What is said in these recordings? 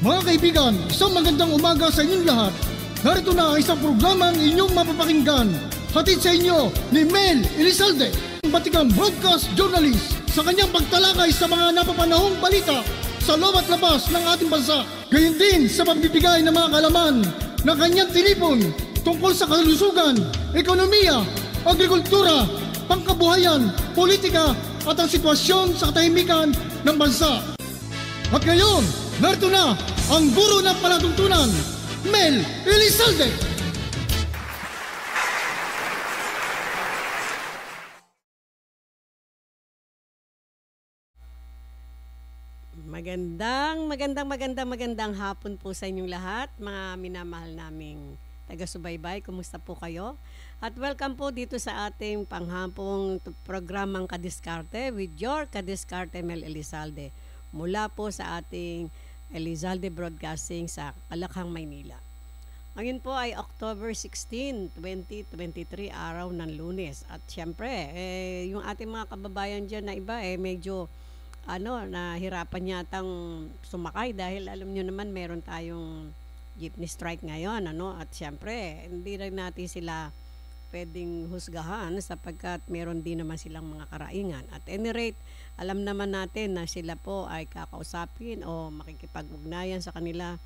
Mga kaibigan, isang magandang umaga sa inyong lahat. Narito na ang isang programang inyong mapapakinggan. Hatid sa inyo ni Mel Elizalde, batikang broadcast journalist, sa kanyang pagtalakay sa mga napapanahong balita sa loob at labas ng ating bansa. Gayon din sa pagbibigay ng mga kaalaman na kanyang tinipon tungkol sa kalusugan, ekonomiya, agrikultura, pangkabuhayan, politika at ang sitwasyon sa katahimikan ng bansa. At ngayon, narito na ang guro ng palatuntunan, Mel Elizalde. Magandang hapon po sa inyong lahat, mga minamahal naming taga-subaybay. Kumusta po kayo? At welcome po dito sa ating panghapong programang Kadiskarte with your Kadiskarte Mel Elizalde. Mula po sa ating Elizalde Broadcasting sa Kalakhang, Maynila. Ngayon po ay October 16, 2023, araw ng Lunes. At syempre, yung ating mga kababayan dyan na iba, medyo nahirapan yatang sumakay dahil alam nyo naman meron tayong jeepney strike ngayon. At syempre, hindi rin natin sila pwedeng husgahan sapagkat meron din naman silang mga karaingan. At any rate, alam naman natin na sila po ay kakausapin o makikipag-ugnayan sa kanila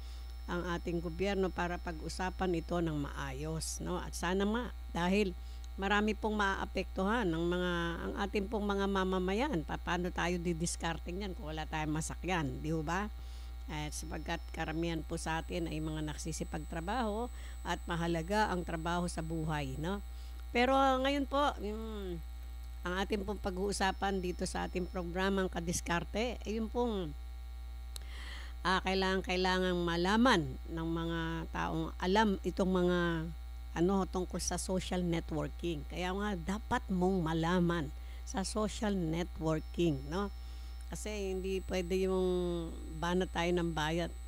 ang ating gobyerno para pag-usapan ito ng maayos. At sana dahil marami pong maaapektuhan ang ating pong mga mamamayan. Paano tayo didiscarding yan kung wala tayong masakyan, di ba? At sapagkat karamihan po sa atin ay mga nagsisipagtrabaho at mahalaga ang trabaho sa buhay, Pero ngayon po, ang ating pong pag-uusapan dito sa ating programang Kadiskarte, yung pong kailangang malaman ng mga taong alam itong mga tungkol sa social networking. Kaya nga dapat mong malaman sa social networking, Kasi hindi pwede yung banat tayo ng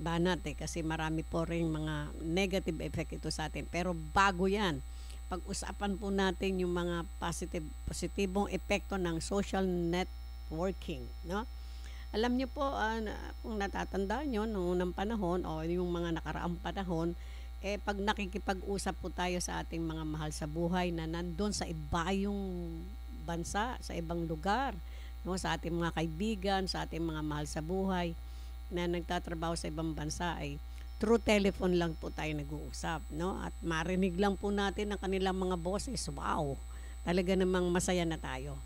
banat kasi marami po rin mga negative effect ito sa atin. Pero bago yan, pag-usapan po natin yung mga positibong epekto ng social networking, Alam niyo po, kung natatandaan nyo noong unang panahon o yung mga nakaraang panahon, pag nakikipag-usap po tayo sa ating mga mahal sa buhay na nandun sa ibayong bansa, sa ibang lugar, sa ating mga kaibigan, sa ating mga mahal sa buhay na nagtatrabaho sa ibang bansa, ay through telephone lang po tayo nag-uusap, At marinig lang po natin ang kanilang mga boses. Wow! Talaga namang masaya na tayo,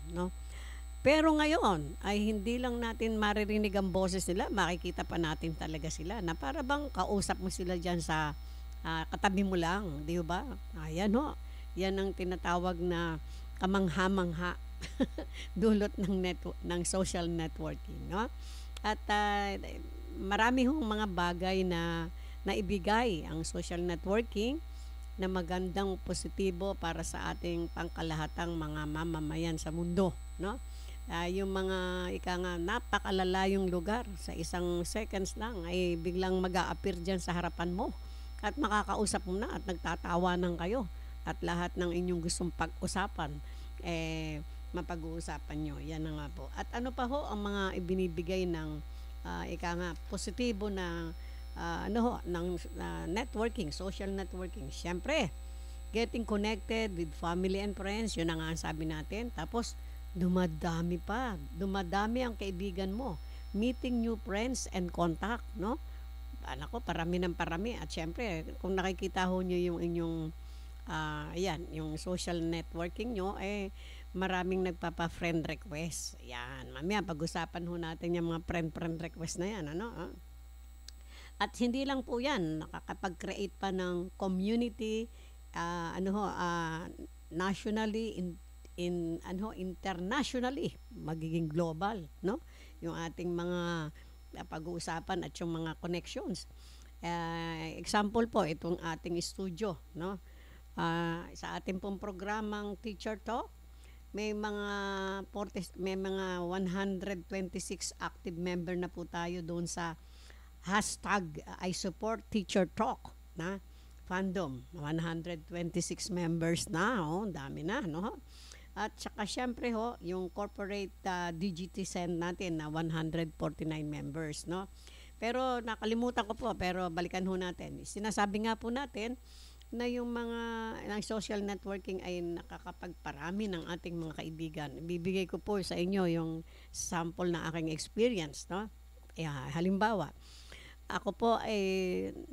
Pero ngayon ay hindi lang natin maririnig ang boses nila, makikita pa natin talaga sila na para bang kausap mo sila dyan sa katabi mo lang, di ba? Ayan yan ang tinatawag na kamangha-mangha dulot ng social networking, At marami hong mga bagay na naibigay ang social networking na magandang positibo para sa ating pangkalahatang mga mamamayan sa mundo, yung mga napakalalayong lugar sa isang seconds lang ay biglang mag-a-appear dyan sa harapan mo at makakausap mo na at nagtatawanan kayo at lahat ng inyong gustong pag-usapan mapag-uusapan nyo. Yan na nga po. At ano pa ang mga ibinibigay ng positibo na networking, social networking. Siyempre, getting connected with family and friends, yun ang sabi natin. Tapos, dumadami ang kaibigan mo. Meeting new friends and contact, parami ng parami. At siyempre, kung nakikita nyo yung inyong yung social networking nyo, maraming nagpapa-friend request. Yan. Mamaya, pag-usapan natin yung mga friend request na yan, At hindi lang po yan, nakakapag-create pa ng community, nationally, internationally, magiging global, Yung ating mga pag-uusapan at yung mga connections. Example po, itong ating studio, sa ating pong programang Teacher Talk, may mga 126 active member na po tayo doon sa hashtag I support Teacher Talk na fandom. 126 members na, dami na, At saka syempre yung corporate DGT Send natin na 149 members, Pero nakalimutan ko po, pero balikan ho natin. Sinasabi nga po natin na yung mga ng social networking ay nakakapagparami ng ating mga kaibigan. Bibigay ko po sa inyo yung sample ng aking experience, no? Halimbawa, ako po ay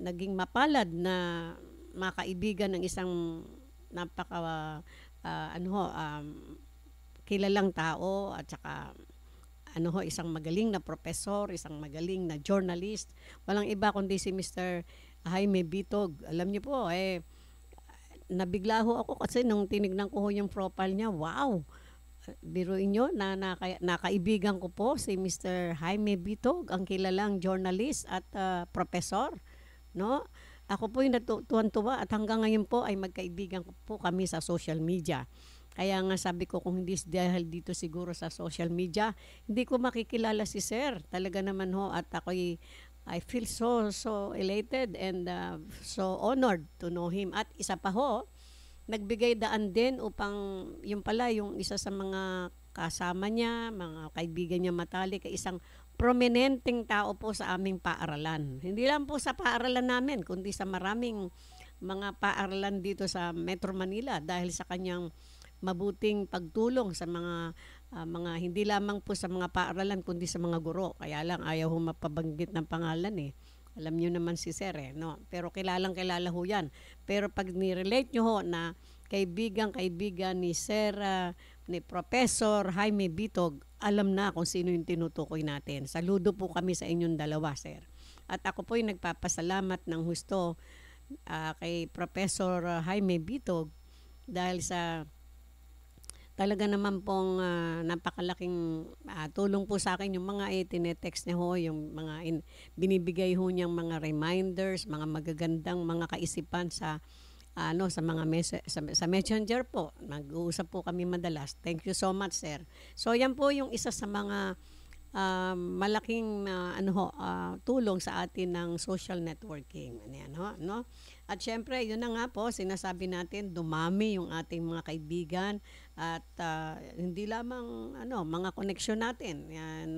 naging mapalad na makaibigan ng isang napaka kilalang tao at saka isang magaling na professor, isang magaling na journalist. Walang iba kundi si Mr. Jaime Bitog. Alam niyo po, nabigla ho ako kasi nung tinignan ko ho yung profile niya, wow! Biruin nyo na nakaibigan ko po si Mr. Jaime Bitog, ang kilalang journalist at professor. No? Ako po yung natutuwan-tuwa at hanggang ngayon po ay magkaibigan po kami sa social media. Kaya nga sabi ko kung hindi dahil dito siguro sa social media, hindi ko makikilala si Sir. Talaga naman ho at I feel so elated and so honored to know him. At isa pa ho, nagbigay daan din upang yung isa sa mga kasama niya, mga kaibigan niya matalik, ay isang prominenteng tao po sa aming paaralan. Hindi lang po sa paaralan namin, kundi sa maraming mga paaralan dito sa Metro Manila dahil sa kanyang mabuting pagtulong sa mga hindi lamang po sa mga paaralan kundi sa mga guro. Kaya lang ayaw ho mapabanggit ng pangalan Alam niyo naman si Sir no? Pero kilala ho yan. Pero pag ni-relate niyo ho na kaibigan ni Sir, ni Professor Jaime Bitog, alam na kung sino yung tinutukoy natin. Saludo po kami sa inyong dalawa, Sir. At ako po yung nagpapasalamat ng husto kay Professor Jaime Bitog dahil sa talaga naman pong napakalaking tulong po sa akin yung mga tinetext niya ho, yung mga binibigay ho niyang mga reminders, mga magagandang mga kaisipan sa sa mga sa Messenger po. Nag-uusap po kami madalas. Thank you so much, Sir. So yan po yung isa sa mga malaking tulong sa atin ng social networking. Yan, no? At syempre, yun na nga po, sinasabi natin, dumami yung ating mga kaibigan at hindi lamang mga koneksyon natin. Yan,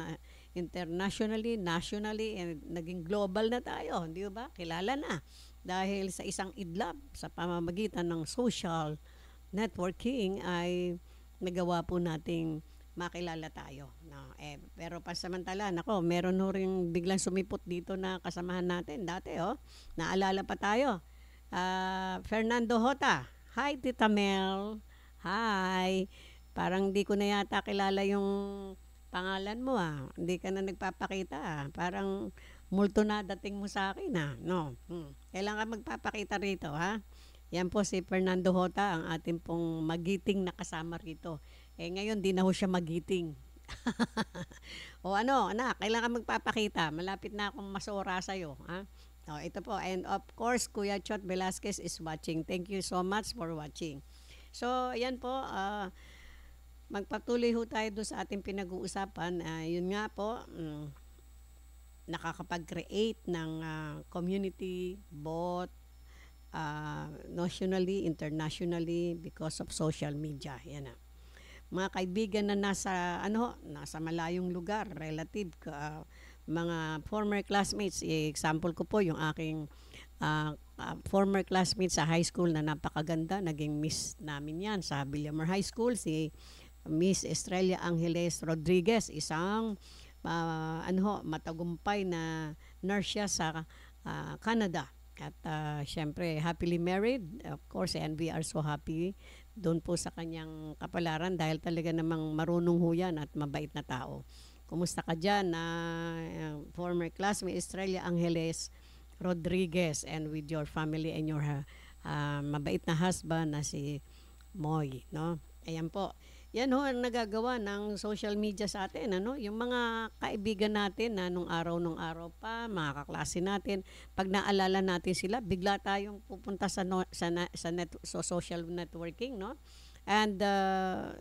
internationally, nationally, and naging global na tayo, hindi ba? Kilala na. Dahil sa isang idlap sa pamamagitan ng social networking ay nagawa po nating makilala tayo. No? Pero pansamantala, meron ho rin biglang sumipot dito na kasamahan natin dati. Naalala pa tayo. Fernando Hota. Hi, Tita Mel. Hi. Parang di ko na yata kilala yung pangalan mo Hindi ka na nagpapakita Parang multo na dating mo sa akin No. Kailangan magpapakita rito Yan po si Fernando Hota, ang ating pong magiting na kasama rito. Ngayon di na ho siya magiting. O anak, kailangan magpapakita. Malapit na akong masora sa'yo. Ito po. And of course, Kuya Chot Velasquez is watching. Thank you so much for watching. So, yan po. Magpatuloy ho tayo doon sa ating pinag-uusapan. Yun nga po, nakakapag-create ng community both nationally, internationally because of social media. Yan mga kaibigan na nasa malayong lugar, relative, mga former classmates. Example ko po yung aking former classmate sa high school na napakaganda, naging miss namin yan sa Villamor High School, si Miss Estrella Angeles Rodriguez, isang matagumpay na nurse siya sa Canada. At syempre, happily married, of course, and we are so happy doon po sa kanyang kapalaran dahil talaga namang marunong ho yan at mabait na tao. Kumusta ka dyan, former classmate Estrella Angeles Rodriguez, and with your family and your mabait na husband na si Moy, no? Ayan po. Yan ho ang nagagawa ng social media sa atin, yung mga kaibigan natin na nung araw pa, mga kaklase natin, pag naalala natin sila, bigla tayong pupunta sa social networking, no? And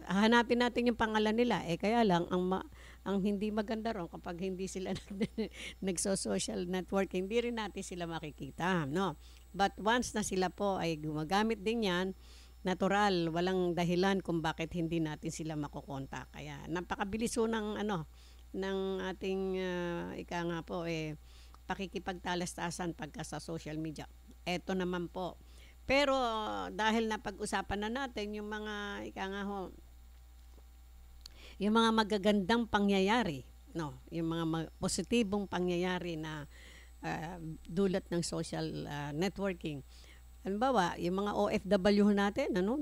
hanapin natin yung pangalan nila. Kaya lang ang hindi maganda ron kapag hindi sila nagso-social networking, hindi rin natin sila makikita, no? But once na sila po ay gumagamit din yan, natural, walang dahilan kung bakit hindi natin sila makokontak. Kaya napakabilis ng ng ating ika nga po pakikipagtalastasan pagka sa social media. Eto naman po. Pero dahil napag-usapan na natin yung mga ika nga ho, yung mga magagandang pangyayari, no, yung mga positibong pangyayari na dulot ng social networking. Halimbawa, yung mga OFW natin, ano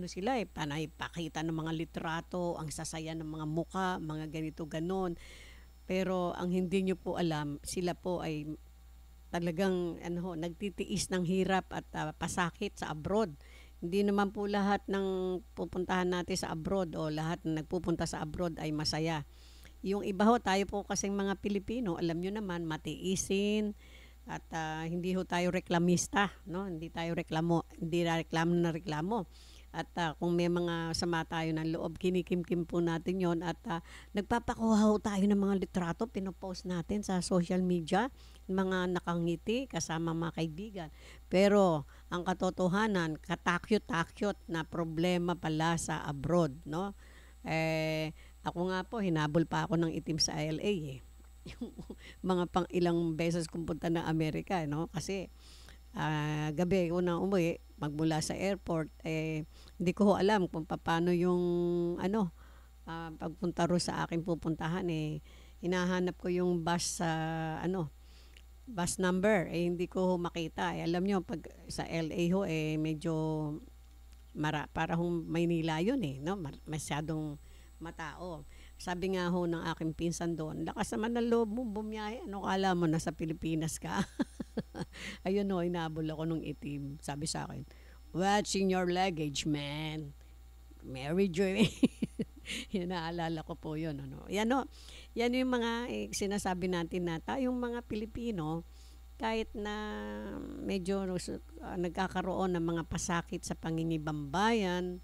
sila panay pakita ng mga litrato, ang sasaya ng mga muka, mga ganito ganon. Pero ang hindi nyo po alam, sila po ay talagang nagtitiis ng hirap at pasakit sa abroad. Hindi naman po lahat ng pupuntahan natin sa abroad o lahat na nagpupunta sa abroad ay masaya. Yung iba ho, tayo po kasing mga Pilipino, alam nyo naman, matiisin at hindi ho tayo reklamista, no? Hindi tayo reklamo na reklamo. At kung may mga sama tayo ng loob, kinikimkim po natin yon at nagpapakuha ho tayo ng mga litrato, pinopost natin sa social media, mga nakangiti kasama mga kaibigan. Pero ang katotohanan, katakyot-takyot na problema pala sa abroad, no? Ako nga po, hinabol pa ako ng itim sa LA eh. Yung mga pang ilang beses kung punta ng Amerika, no? Kasi gabi una umuwi, magmula sa airport, hindi ko alam kung paano yung pagpunta ro sa aking pupuntahan hinahanap ko yung bus sa bus number, hindi ko makita. Alam nyo, pag sa LA ho, medyo parang Maynila yun no? Masyadong matao. Sabi nga ho ng aking pinsan doon, lakas naman ng loob mo, bumiyahe. Ano kala mo, nasa Pilipinas ka? Ayun ho, inabol ako nung itim. Sabi sa akin, watching your luggage, man. Mary Joy. Yan, naalala ko po yun. Yan yung mga sinasabi natin na tayong mga Pilipino, kahit na medyo nagkakaroon ng mga pasakit sa pangingibambayan,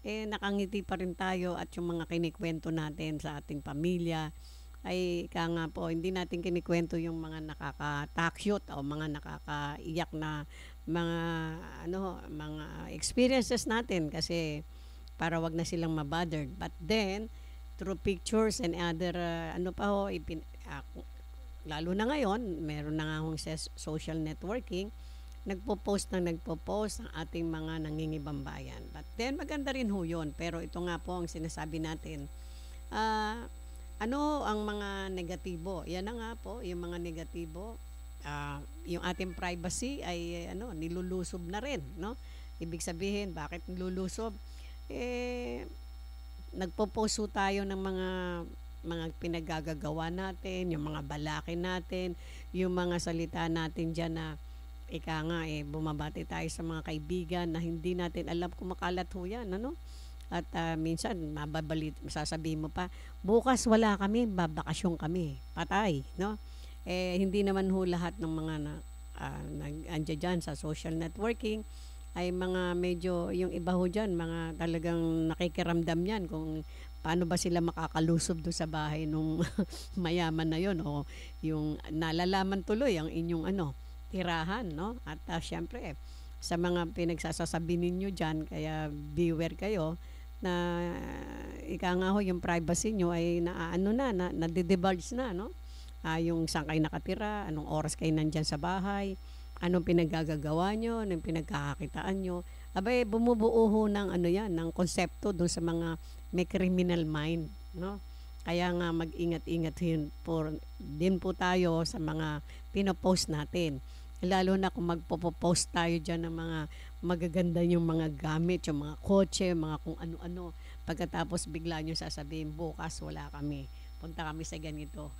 nakangiti pa rin tayo at yung mga kinikwento natin sa ating pamilya ay nga po, hindi natin kinikwento yung mga nakakatakyot o mga nakakaiyak na mga experiences natin kasi para wag na silang mabothered. But then, through pictures and other, lalo na ngayon, meron na nga akong social networking, nagpo-post ang ating mga nangingibambayan. But then, maganda rin ho yun. Pero ito nga po ang sinasabi natin, ano ang mga negatibo? Yan na nga po, yung mga negatibo, yung ating privacy ay nilulusob na rin, no? Ibig sabihin, bakit nilulusob? Nagpo-post tayo ng mga pinaggagawa natin, yung mga balaki natin, yung mga salita natin dyan na bumabati tayo sa mga kaibigan na hindi natin alam kung makalat ho yan, At minsan, sasabihin mo pa, bukas wala kami, babakasyon kami, patay, no? Hindi naman ho lahat ng mga andyan dyan sa social networking ay mga medyo, yung iba ho dyan, mga talagang nakikiramdam yan kung paano ba sila makakalusob doon sa bahay nung mayaman na yon o yung nalalaman tuloy ang inyong tirahan, no? At syempre, sa mga pinagsasasabi ninyo dyan, kaya beware kayo na nga ho, yung privacy nyo ay nadidivulge na, no? Yung saan kayo nakatira, anong oras kayo nandyan sa bahay, anong pinaggagawa nyo, anong pinagkakakitaan nyo. Abay, bumubuo ho ng ng konsepto doon sa mga may criminal mind, no? Kaya nga mag-ingat-ingat din po tayo sa mga pinopost natin. Lalo na kung magpo-post tayo dyan ng mga magaganda yung mga gamit, yung mga kotse, mga kung ano-ano. Pagkatapos bigla nyo sasabihin, bukas wala kami. Punta kami sa ganito.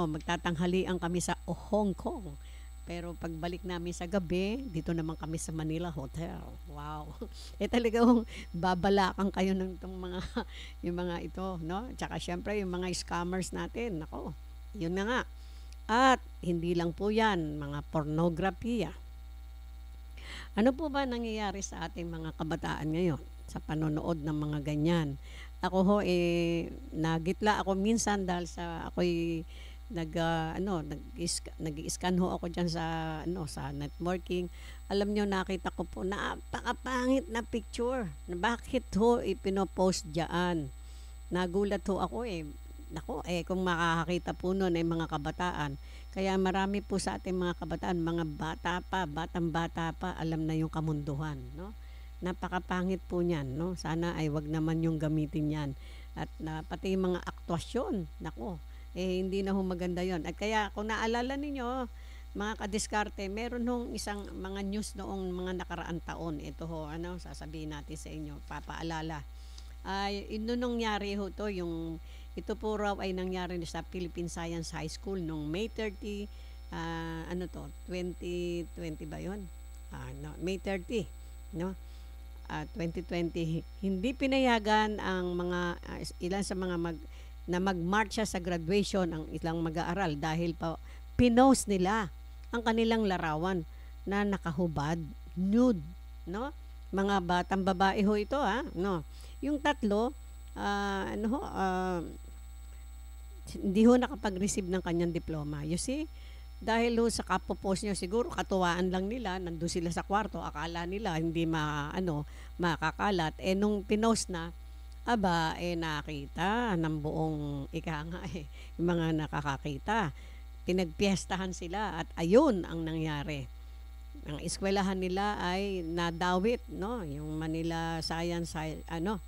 Magtatanghalian kami sa Hong Kong. Pero pagbalik namin sa gabi, dito naman kami sa Manila Hotel. Wow. Talagang babalakan kayo ng yung mga ito, no? Tsaka syempre yung mga scammers natin. Nako, yun na nga. At hindi lang po yan, mga pornografiya. Ano po ba nangyayari sa ating mga kabataan ngayon sa panonood ng mga ganyan? Ako ho, nagitla ako minsan dahil sa ako'y nag-scan ho ako dyan sa networking. Alam nyo, nakita ko po napakapangit na picture. Bakit ho ipinopost dyan? Nagulat ho ako nako, kung makakakita po nun ay mga kabataan. Kaya marami po sa ating mga kabataan, mga batang-bata pa, alam na yung kamunduhan, no? Napakapangit po niyan, no? Sana ay wag naman yung gamitin yan. At pati yung mga aktwasyon, nako, hindi na ho maganda yon. At kaya kung naalala ninyo, mga kadiskarte, meron hong isang mga news noong mga nakaraang taon. Ito ho, sasabihin natin sa inyo, papaalala. Ino nangyari ho to, ito po raw ay nangyari sa Philippine Science High School noong May 30, 2020 ba yun? No, May 30, no? 2020. Hindi pinayagan ang mga, ilan sa mga na magmarcha sa graduation ang ilang mag-aaral dahil pa pinost nila ang kanilang larawan na nakahubad, nude, no? Mga batang babae ho ito, no? Yung tatlo, hindi ho nakapag-receive ng kanyang diploma. You see? Dahil ho sa kapopos niya, siguro katuwaan lang nila, nandun sila sa kwarto, akala nila hindi makakalat. Nung pinost na, nakita ng buong yung mga nakakakita. Pinagpiestahan sila at ayun ang nangyari. Ang eskwelahan nila ay nadawit, no, yung Manila Science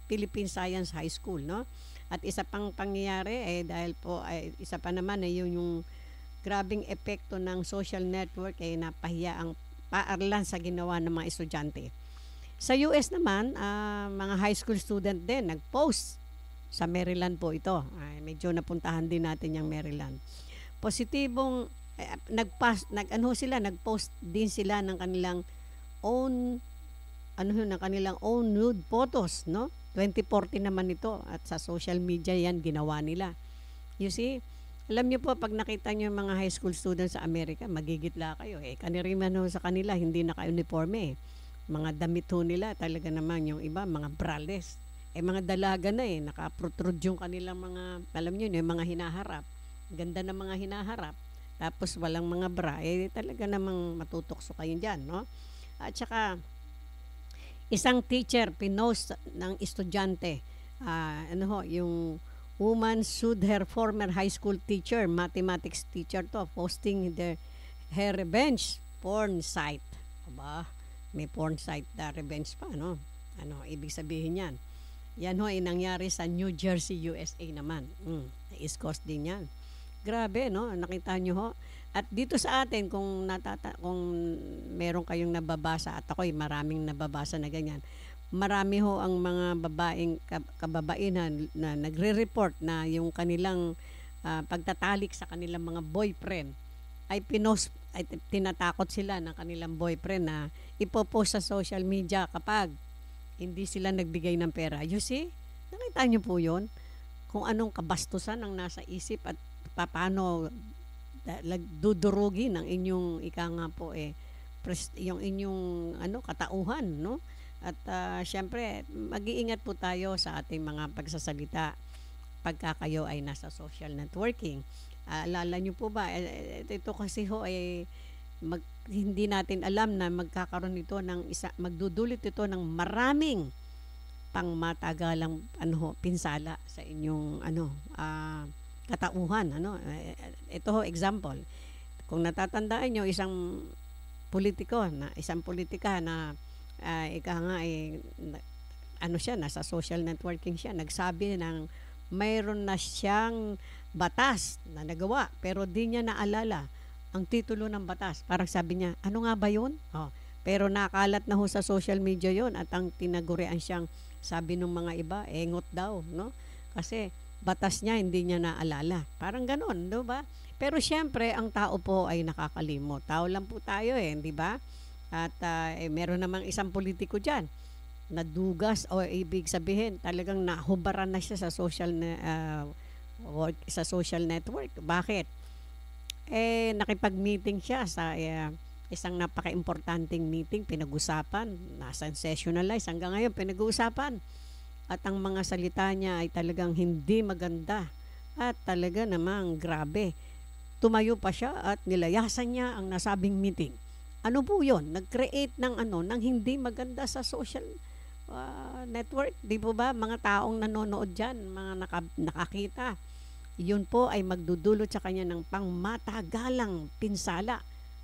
Philippine Science High School, no. At isa pang pangyayari dahil po isa pa naman yung grabing epekto ng social network napahiya ang paaralan sa ginawa ng mga estudyante. Sa US naman, mga high school student din nag-post sa Maryland po ito. Medyo napuntahan din natin yung Maryland. Positibong nag-post din sila ng kanilang own nude photos, no? 2014 naman ito at sa social media yan ginawa nila. You see, alam niyo po pag nakita niyo yung mga high school students sa Amerika, magigitla kayo. Kaniriman ho sa kanila hindi naka-uniforme. Mga damit ho nila talaga naman yung iba, mga brales. Mga dalaga na naka-protrude yung kanilang mga, alam niyo yung mga hinaharap. Ganda ng mga hinaharap. Tapos walang mga bra, talaga namang matutokso kayo dyan, no? At saka, isang teacher pinost ng estudyante, yung woman sued her former high school teacher, mathematics teacher to, posting her revenge porn site. Aba, may porn site na revenge pa, no? Ano ibig sabihin yan? Yan ho ay nangyari sa New Jersey, USA naman. East Coast din yan. Grabe, no? Nakita nyo ho. At dito sa atin, kung meron kayong nababasa, at ako'y maraming nababasa na ganyan, marami ho ang mga babaeng kababaihan na nagre-report na yung kanilang pagtatalik sa kanilang mga boyfriend ay tinatakot sila ng kanilang boyfriend na ipopost sa social media kapag hindi sila nagbigay ng pera. You see? Nakita nyo po yun? Kung anong kabastusan ang nasa isip at paano dudurugin ang inyong yung inyong katauhan, no? At syempre mag-iingat po tayo sa ating mga pagsasalita pagka kayo ay nasa social networking. Alala niyo po ba ito kasi ho ay hindi natin alam na magkakaroon ito ng magdudulot ito ng maraming pangmatagalang pinsala sa inyong katauhan, ito ho example. Kung natatandaan nyo, isang politika na nasa social networking siya, nagsabi ng mayroon na siyang batas na nagawa pero di niya naalala ang titulo ng batas. Parang sabi niya, ano nga ba yun? Pero nakalat na ho sa social media yon at ang tinagurian siyang sabi ng mga iba, engot daw, no? Kasi batas niya, hindi niya naalala. Parang ganon, di ba? Pero syempre, ang tao po ay nakakalimot. Tao lang po tayo di ba? At meron namang isang politiko dyan, nadugas o ibig sabihin, talagang nahubaran na siya sa social network. Bakit? Nakipag-meeting siya sa isang napaka-importanting meeting, pinag-usapan, na-sensationalize, hanggang ngayon pinag-uusapan. At ang mga salita niya ay talagang hindi maganda at talaga namang grabe. Tumayo pa siya at nilayasan niya ang nasabing meeting. Ano po yun? Nag-create ng hindi maganda sa social network. Di po ba? Mga taong nanonood dyan, mga nakakita. yun po ay magdudulot sa kanya ng pangmatagalang pinsala.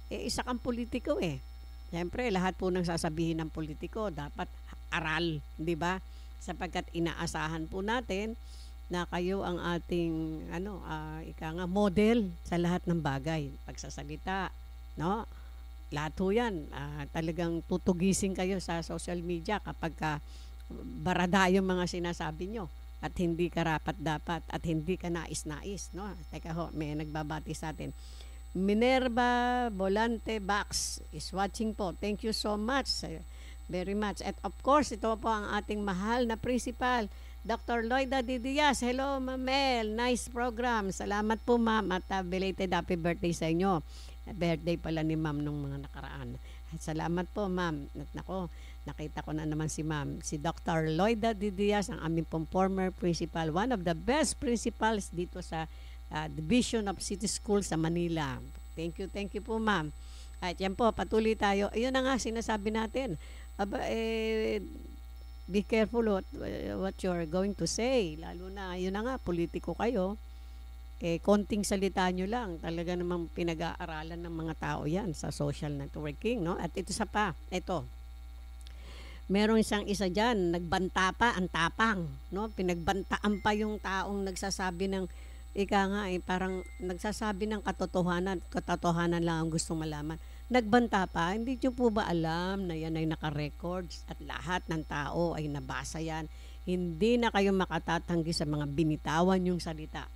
Isa kang politiko eh. Siyempre, lahat po ng sasabihin ng politiko dapat aral, di ba? Sapagkat inaasahan po natin na kayo ang ating model sa lahat ng bagay, pagsasalita, no? Lahat po yan, talagang tutugisin kayo sa social media kapag barada yung mga sinasabi nyo at hindi karapat-dapat at hindi ka nais-nais, no? Teka ho, may nagbabati sa atin. Minerva Volante Bax is watching po. Thank you so much. Very much. At of course, ito po ang ating mahal na principal, Dr. Loida D. Diaz. Hello, Ma'am Mel. Nice program. Salamat po, ma'am. At belated happy birthday sa inyo. Birthday pala ni ma'am nung mga nakaraan. At salamat po, ma'am. At nako, nakita ko na naman si ma'am. Si Dr. Loida D. Diaz, ang aming pong former principal. One of the best principals dito sa Division of City School sa Manila. Thank you po, ma'am. At yan po, patuloy tayo. Ayun na nga, sinasabi natin. Be careful what you're going to say. Lalo na, yun na nga, politiko kayo. Konting salita nyo lang. Talaga namang pinag-aaralan ng mga tao yan sa social networking, no? At ito ito. Merong isa dyan, nagbanta pa, ang tapang, no? Pinagbantaan pa yung taong nagsasabi ng parang nagsasabi ng katotohanan lang ang gusto malaman. Nagbanta pa, hindi nyo po ba alam na yan ay naka-records at lahat ng tao ay nabasa yan? Hindi na kayo makatatanggi sa mga binitawan yung salita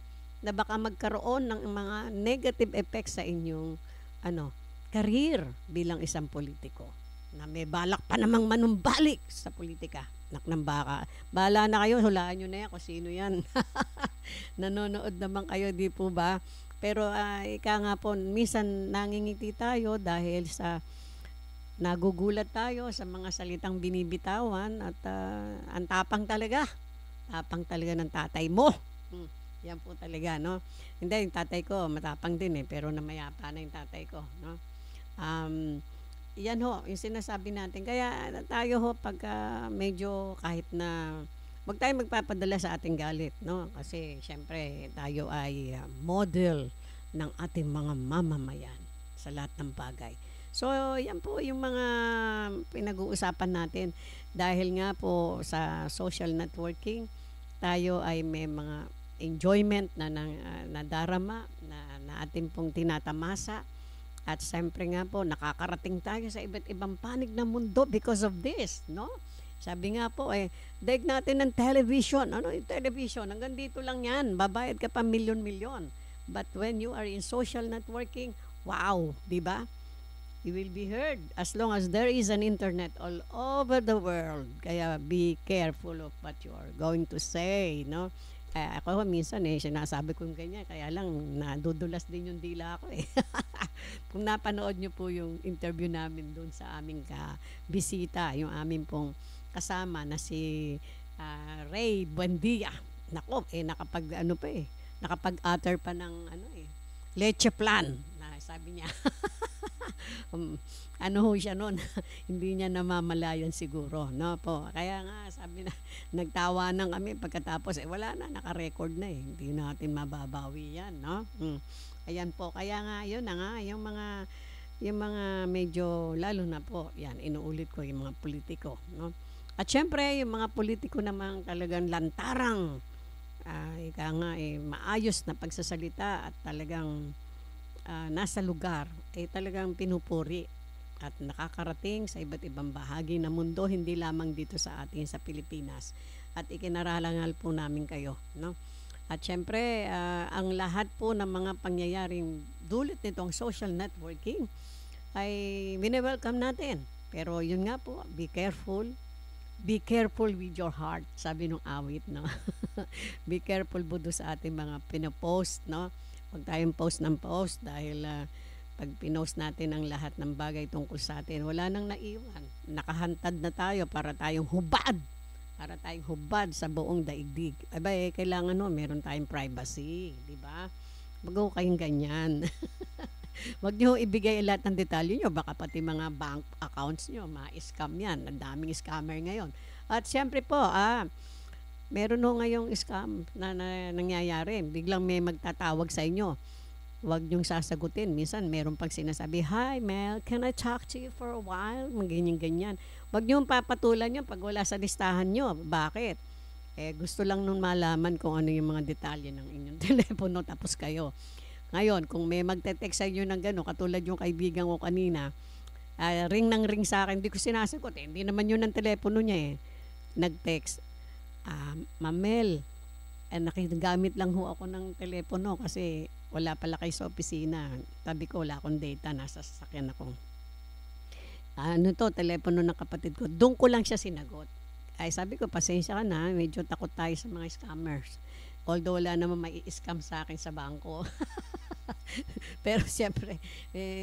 na baka magkaroon ng mga negative effects sa inyong career bilang isang politiko na may balak pa namang manumbalik sa politika. Nak ng baka. Bahala na kayo, hulaan nyo na yan kung sino yan. Nanonood naman kayo, di po ba? Pero nga po, minsan nangingiti tayo dahil sa nagugulat tayo sa mga salitang binibitawan at ang tapang talaga. Tapang talaga ng tatay mo. Yan po talaga, no? Hindi, yung tatay ko, matapang din pero namayapa na yung tatay ko, no? Yan ho, yung sinasabi natin. Kaya tayo ho, pagka medyo kahit na wag tayo magpapadala sa ating galit, no? Kasi syempre tayo ay model ng ating mga mamamayan sa lahat ng bagay. So, yan po yung mga pinag-uusapan natin. Dahil nga po sa social networking, tayo ay may mga enjoyment na nadarama na ating pong tinatamasa. At siyempre nga po, nakakarating tayo sa iba't ibang panig ng mundo because of this, no? Sabi nga po, daig natin ng television. Ano yung television? Hanggang dito lang yan. Babayad ka pa milyon-milyon. But when you are in social networking, wow, di ba? You will be heard as long as there is an internet all over the world. Kaya be careful of what you are going to say, no? Ako minsan sinasabi ko yung ganyan, kaya lang nadudulas din yung dila ko Kung napanood nyo po yung interview namin doon sa aming bisita, yung aming pong kasama na si Ray Buendia. Nako, nakapag-utter pa ng leche plan. Na sabi niya, siya noon, hindi niya namamalayan siguro, no po. Kaya nga sabi na, nagtawanan kami pagkatapos wala na, naka-record na hindi natin mababawi yan, no? Ayan po, kaya nga yun na nga yung mga medyo lalo na po, yan inuulit ko yung mga politiko, no? At syempre yung mga politiko namang talagang lantarang maayos na pagsasalita at talagang nasa lugar talagang pinupuri at nakakarating sa iba't ibang bahagi ng mundo, hindi lamang dito sa atin sa Pilipinas. At ikinararangal po namin kayo, no? At syempre, ang lahat po ng mga pangyayaring dulot nitong social networking ay wini-welcome natin. Pero yun nga po, be careful with your heart, sabi nung awit, no? Be careful po doon sa ating mga pinopost, no? Huwag tayong post ng post dahil pag pinost natin ang lahat ng bagay tungkol sa atin, wala nang naiwan. Nakahantad na tayo para tayong hubad sa buong daigdig. Kailangan meron tayong privacy, di ba? Wag kayong ganyan. Wag niyo ibigay lahat ng detalye niyo, baka pati mga bank accounts niyo, ma-scam yan. Ang daming scammer ngayon. At siyempre po, Meron ho ngayong scam na nangyayari. Biglang may magtatawag sa inyo. Huwag niyong sasagutin. Minsan, meron pang sinasabi, "Hi, Mel, can I talk to you for a while?" Ganyan-ganyan. Huwag niyong papatulan yun pag wala sa listahan niyo. Bakit? Gusto lang nung malaman kung ano yung mga detalye ng inyong telepono tapos kayo. Ngayon, kung may magte-text sa inyo ng gano'n, katulad yung kaibigan ko kanina, ring ng ring sa akin, hindi ko sinasagot. Hindi naman yun ang telepono niya eh. Nag-text, "Mamel, nakigamit lang ho ako ng telepono kasi wala pala kayo sa opisina. Sabi ko, wala akong data, nasa sasakyan ako. Telepono ng kapatid ko." Doon ko lang siya sinagot. Ay sabi ko, pasensya ka na, medyo takot tayo sa mga scammers. Although wala naman mai-scam sa akin sa bangko. Pero siyempre,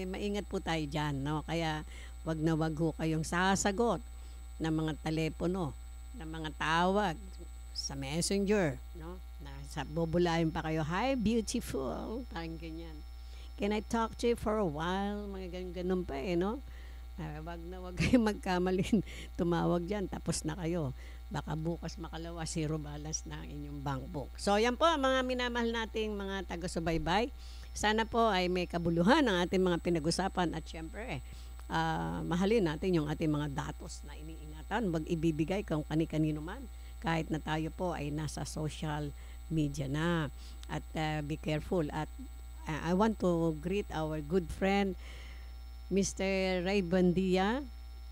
maingat po tayo dyan, no? Kaya wag na wag ho kayong sasagot ng mga telepono, ng mga tawag sa messenger, no? Bubulayin pa kayo, "Hi, beautiful." Parang ganyan. "Can I talk to you for a while?" Mga ganun pa no? Wag na wag kayong magkamalin tumawag dyan, tapos na kayo. Baka bukas makalawa, zero balance na ang inyong bank book. So, yan po ang mga minamahal nating mga taga-subaybay. Sana po ay may kabuluhan ang ating mga pinag-usapan at syempre, mahalin natin yung ating mga datos na iniingatan. Wag ibibigay kung kani-kanino man, kahit na tayo po ay nasa social media na. At be careful. At I want to greet our good friend, Mr. Ray Bandia,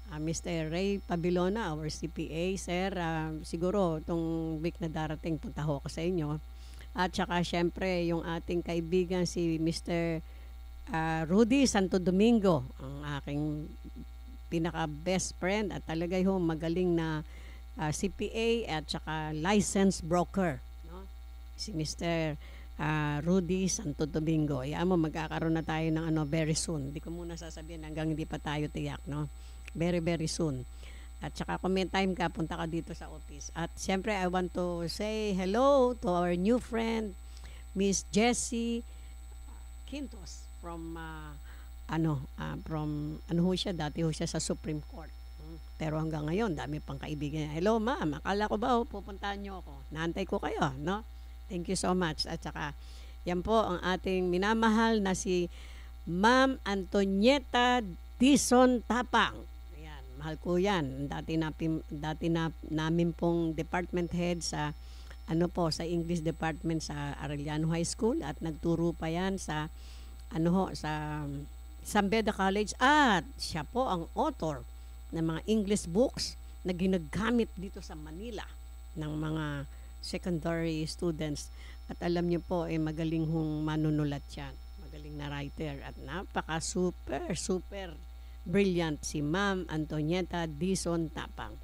Mr. Ray Pabilona, our CPA. Sir, siguro itong week na darating, punta ho ako sa inyo. At saka syempre yung ating kaibigan si Mr. Rudy Santo Domingo, ang aking pinaka-best friend at talaga ho magaling na CPA at saka licensed broker. No? Si Mr. Rudy Santo Domingo. Mo magkakaroon na tayo ng very soon. Hindi ko muna sasabihin hanggang hindi pa tayo tiyak, no? Very, very soon. At saka kung may time ka, punta ka dito sa office. At siyempre, I want to say hello to our new friend, Miss Jessie Quintos from ho siya, dati ho siya sa Supreme Court. Pero hanggang ngayon, dami pang kaibigan. "Hello, ma'am. Akala ko ba pupuntahan niyo ako? Naantay ko kayo, no? Thank you so much." At saka, yan po ang ating minamahal na si Ma'am Antonieta Dizon Tapang. Ayan, mahal ko yan. Dati namin pong department head sa sa English department sa Arellano High School at nagturo pa yan sa sa San Beda College at siya po ang author ng mga English books na ginagamit dito sa Manila ng mga secondary students. At alam niyo po, magaling hong manunulat yan. Magaling na writer at super brilliant si Ma'am Antonieta Dizon Tapang.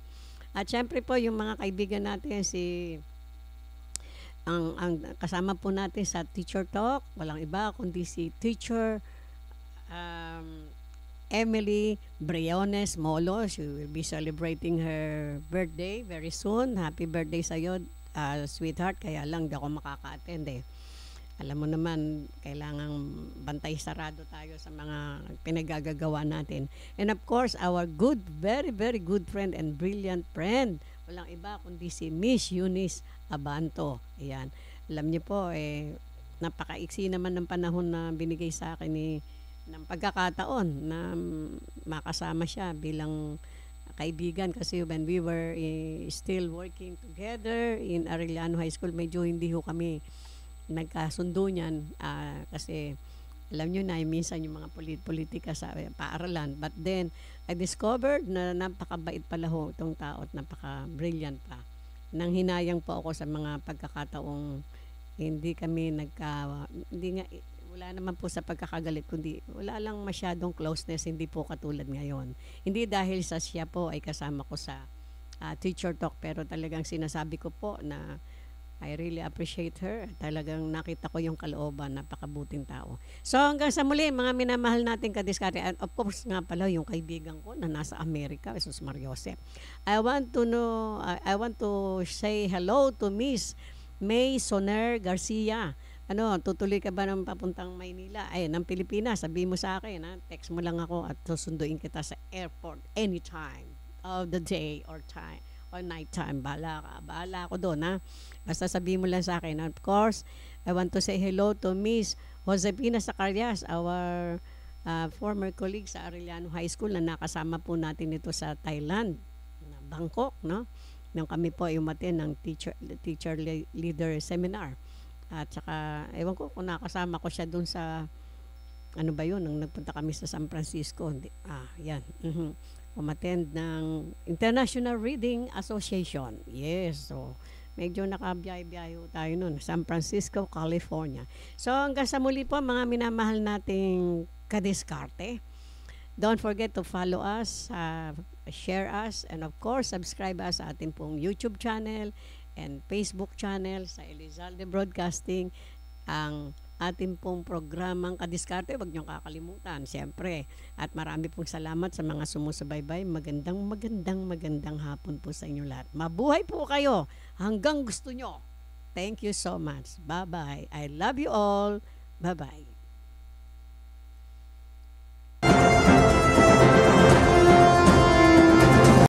At syempre po yung mga kaibigan natin ang kasama po natin sa Teacher Talk, walang iba kundi si Teacher Emily Briones Molo. She will be celebrating her birthday very soon. Happy birthday sa iyo, sweetheart. Kaya lang di ako makaka-attend Alam mo naman, kailangang bantay sarado tayo sa mga pinagagagawa natin. And of course, our very, very good friend and brilliant friend, walang iba kundi si Miss Eunice Abanto. Ayan. Alam niyo po, napakaiksi naman ng panahon na binigay sa akin ng pagkakataon na makasama siya bilang kaibigan kasi when we were still working together in Arellano High School, medyo hindi ho kami nagkasundo niyan kasi alam nyo na minsan yung mga politika sa paaralan, but then I discovered na napakabait pala ho itong tao at napaka-brilliant pa. Nang hinayang po ako sa mga pagkakataong wala naman po sa pagkakagalit, kundi wala lang masyadong closeness, hindi po katulad ngayon. Hindi dahil sa siya po ay kasama ko sa Teacher Talk, pero talagang sinasabi ko po na I really appreciate her. Talagang nakita ko yung kalooban, napakabuting tao. So hanggang sa muli, mga minamahal nating kadiskarte. And of course nga pala yung kaibigan ko na nasa Amerika, Jesus Mariosep. I want to say hello to Miss May Soner Garcia. Tutuloy ka ba ng papuntang Maynila? Ng Pilipinas, sabi mo sa akin, text mo lang ako at susunduin kita sa airport anytime of the day or time ako night time. Bahala ako doon, ha. Basta sabihin mo lang sa akin. And of course, I want to say hello to Miss Josepina Zacarias, our former colleague sa Arellano High School na nakasama po natin ito sa Thailand, Bangkok, no? Nung kami po ay umattend ng teacher leader seminar. At saka, ewan ko kung nakasama ko siya doon sa, ano ba yun, nung nagpunta kami sa San Francisco. Yan. Umattend ng International Reading Association. Yes, so medyo nakabiyahe-biyahe tayo nun. San Francisco, California. So hanggang sa muli po mga minamahal nating kadiskarte. Don't forget to follow us, share us, and of course, subscribe us sa ating pong YouTube channel and Facebook channel sa Elizalde Broadcasting. Ang ating pong programang Kadiskarte, huwag niyong kakalimutan, siyempre. At marami pong salamat sa mga sumusubaybay. Magandang hapon po sa inyo lahat. Mabuhay po kayo hanggang gusto nyo. Thank you so much. Bye-bye. I love you all. Bye-bye.